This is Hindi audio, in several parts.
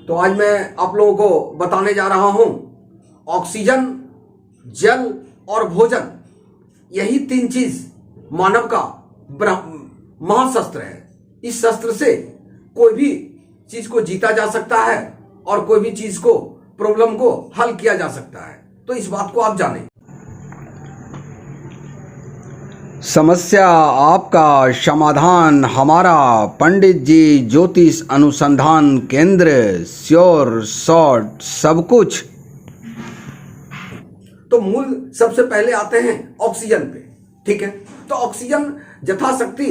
तो आज मैं आप लोगों को बताने जा रहा हूं ऑक्सीजन, जल और भोजन, यही तीन चीज मानव का महाशस्त्र है। इस शस्त्र से कोई भी चीज को जीता जा सकता है और कोई भी चीज को, प्रॉब्लम को हल किया जा सकता है। तो इस बात को आप जानें। समस्या आपका, समाधान हमारा। पंडित जी ज्योतिष अनुसंधान केंद्र, श्योर शॉर्ट सब कुछ। तो मूल सबसे पहले आते हैं ऑक्सीजन पे, ठीक है। तो ऑक्सीजन यथाशक्ति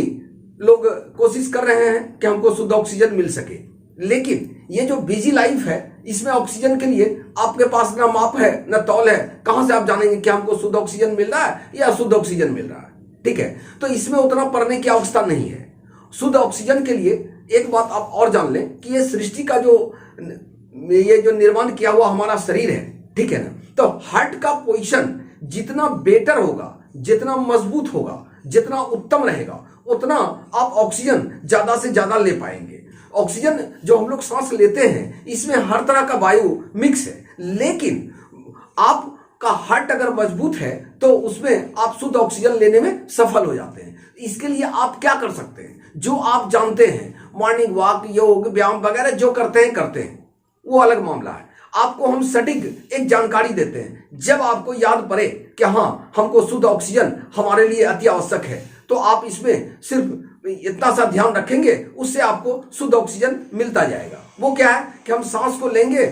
लोग कोशिश कर रहे हैं कि हमको शुद्ध ऑक्सीजन मिल सके, लेकिन ये जो बिजी लाइफ है इसमें ऑक्सीजन के लिए आपके पास ना माप है ना तौल है। कहां से आप जानेंगे कि हमको शुद्ध ऑक्सीजन मिल रहा है या अशुद्ध ऑक्सीजन मिल रहा है, ठीक है। तो इसमें उतना पढ़ने की आवश्यकता नहीं है। शुद्ध ऑक्सीजन के लिए एक बात आप और जान लें कि ये सृष्टि का ये जो निर्माण किया हुआ हमारा शरीर है, ठीक है ना। तो हार्ट का पोजीशन जितना बेटर होगा, जितना मजबूत होगा, जितना उत्तम रहेगा, उतना आप ऑक्सीजन ज्यादा से ज्यादा ले पाएंगे। ऑक्सीजन जो हम लोग सांस लेते हैं इसमें हर तरह का वायु मिक्स है, लेकिन आपका हार्ट अगर मजबूत है तो उसमें आप शुद्ध ऑक्सीजन लेने में सफल हो जाते हैं। इसके लिए आप क्या कर सकते हैं, जो आप जानते हैं, मॉर्निंग वॉक, योग, व्यायाम वगैरह जो करते हैं वो अलग मामला है। आपको हम सटीक एक जानकारी देते हैं। जब आपको याद पड़े कि हाँ हमको शुद्ध ऑक्सीजन हमारे लिए अति आवश्यक है, तो आप इसमें सिर्फ इतना सा ध्यान रखेंगे, उससे आपको शुद्ध ऑक्सीजन मिलता जाएगा। वो क्या है कि हम सांस को लेंगे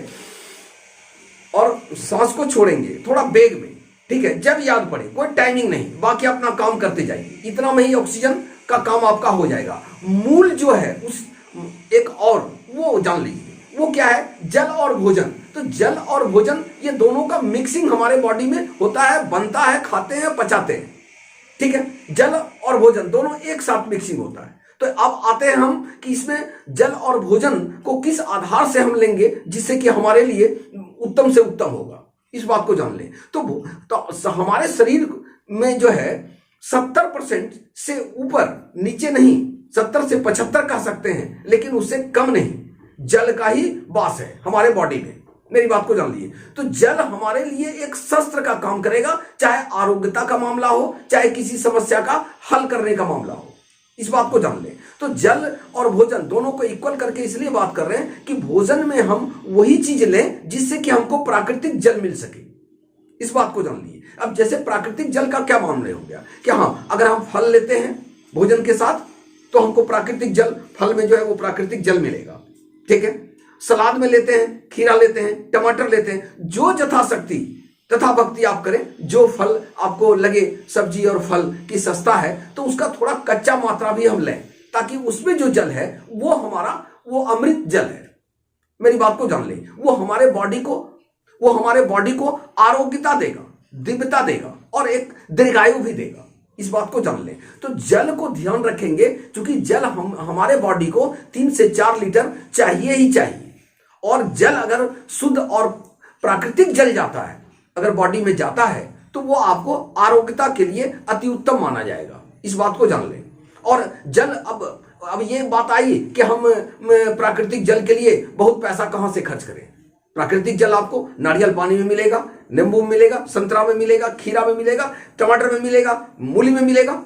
और सांस को छोड़ेंगे थोड़ा वेग में, ठीक है। जब याद पड़े, कोई टाइमिंग नहीं, बाकी अपना काम करते जाइए। इतना में ही ऑक्सीजन का काम आपका हो जाएगा। मूल जो है उस एक और वो जान लीजिए, वो क्या है, जल और भोजन। तो जल और भोजन ये दोनों का मिक्सिंग हमारे बॉडी में होता है, बनता है, खाते हैं, पचाते हैं, ठीक है। जल और भोजन दोनों एक साथ मिक्सिंग होता है। तो अब आते हैं हम कि इसमें जल और भोजन को किस आधार से हम लेंगे जिससे कि हमारे लिए उत्तम से उत्तम होगा, इस बात को जान लें। तो हमारे शरीर में जो है 70% से ऊपर, नीचे नहीं, 70 से 75 कह सकते हैं, लेकिन उससे कम नहीं, जल का ही वास है हमारे बॉडी में। मेरी बात को जान लीजिए। तो जल हमारे लिए एक शस्त्र का काम करेगा, चाहे आरोग्यता का मामला हो, चाहे किसी समस्या का हल करने का मामला हो, इस बात को जान लें। तो जल और भोजन दोनों को इक्वल करके इसलिए बात कर रहे हैं कि भोजन में हम वही चीज लें जिससे कि हमको प्राकृतिक जल मिल सके, इस बात को जान लीजिए। अब जैसे प्राकृतिक जल का क्या मामला हो गया कि हाँ अगर हम फल लेते हैं भोजन के साथ तो हमको प्राकृतिक जल, फल में जो है वो प्राकृतिक जल मिलेगा, ठीक है। सलाद में लेते हैं, खीरा लेते हैं, टमाटर लेते हैं, जो यथाशक्ति तथा भक्ति आप करें, जो फल आपको लगे सब्जी और फल की सस्ता है तो उसका थोड़ा कच्चा मात्रा भी हम लें, ताकि उसमें जो जल है वो हमारा वो अमृत जल है। मेरी बात को जान लें। वो हमारे बॉडी को आरोग्यता देगा, दिव्यता देगा और एक दीर्घायु भी देगा, इस बात को जान लें। तो जल को ध्यान रखेंगे, क्योंकि जल हमारे बॉडी को 3 से 4 लीटर चाहिए ही चाहिए। और जल अगर शुद्ध और प्राकृतिक जल जाता है, अगर बॉडी में जाता है, तो वो आपको आरोग्यता के लिए अति उत्तम माना जाएगा, इस बात को जान लें। और जल, अब ये बात आई कि हम प्राकृतिक जल के लिए बहुत पैसा कहां से खर्च करें। प्राकृतिक जल आपको नारियल पानी में मिलेगा, नींबू में मिलेगा, संतरा में मिलेगा, खीरा में मिलेगा, टमाटर में मिलेगा, मूली में मिलेगा।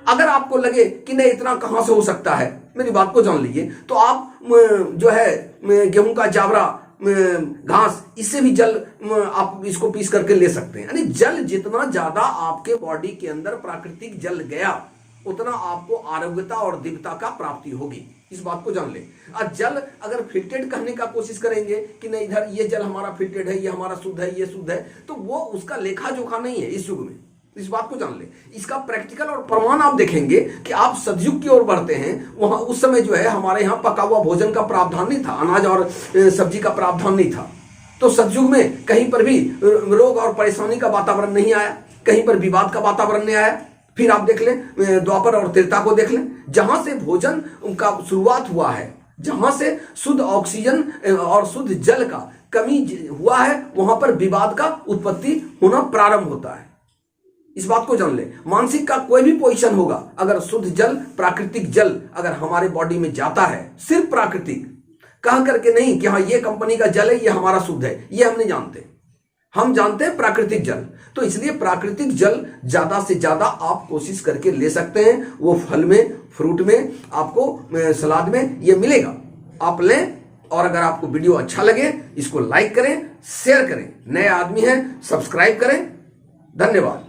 अगर आपको लगे कि नहीं इतना कहां से हो सकता है, मेरी बात को जान लीजिए, तो आप जो है गेहूं का जावरा, घास, इससे भी जल आप इसको पीस करके ले सकते हैं। यानी जल जितना ज्यादा आपके बॉडी के अंदर प्राकृतिक जल गया, उतना आपको आरोग्यता और दिव्यता का प्राप्ति होगी, इस बात को जान लें। और जल अगर फिल्टेड कहने का कोशिश करेंगे कि नहीं इधर ये जल हमारा फिल्टेड है, ये हमारा शुद्ध है, ये शुद्ध है, तो वो उसका लेखा जोखा नहीं है इस युग में, इस बात को जान ले। इसका प्रैक्टिकल और प्रमाण आप देखेंगे कि आप सतयुग की ओर बढ़ते हैं, वहां उस समय जो है हमारे यहाँ पका हुआ भोजन का प्रावधान नहीं था, अनाज और सब्जी का प्रावधान नहीं था। तो सतयुग में कहीं पर भी रोग और परेशानी का वातावरण नहीं आया, कहीं पर विवाद का वातावरण नहीं आया। फिर आप देख लें द्वापर और त्रेता को देख लें, जहां से भोजन का शुरुआत हुआ है, जहां से शुद्ध ऑक्सीजन और शुद्ध जल का कमी हुआ है, वहां पर विवाद का उत्पत्ति होना प्रारंभ होता है। इस बात को जान ले। मानसिक का कोई भी पोजीशन होगा, अगर शुद्ध जल, प्राकृतिक जल अगर हमारे बॉडी में जाता है, सिर्फ प्राकृतिक, कह करके नहीं कि हाँ ये कंपनी का जल है, ये हमारा शुद्ध है, ये हम नहीं जानते। हम जानते हैं प्राकृतिक जल। तो इसलिए प्राकृतिक जल ज्यादा से ज्यादा आप कोशिश करके ले सकते हैं। वो फल में, फ्रूट में, आपको सलाद में ये मिलेगा, आप लें। और अगर आपको वीडियो अच्छा लगे, इसको लाइक करें, शेयर करें। नए आदमी हैं, सब्सक्राइब करें। धन्यवाद।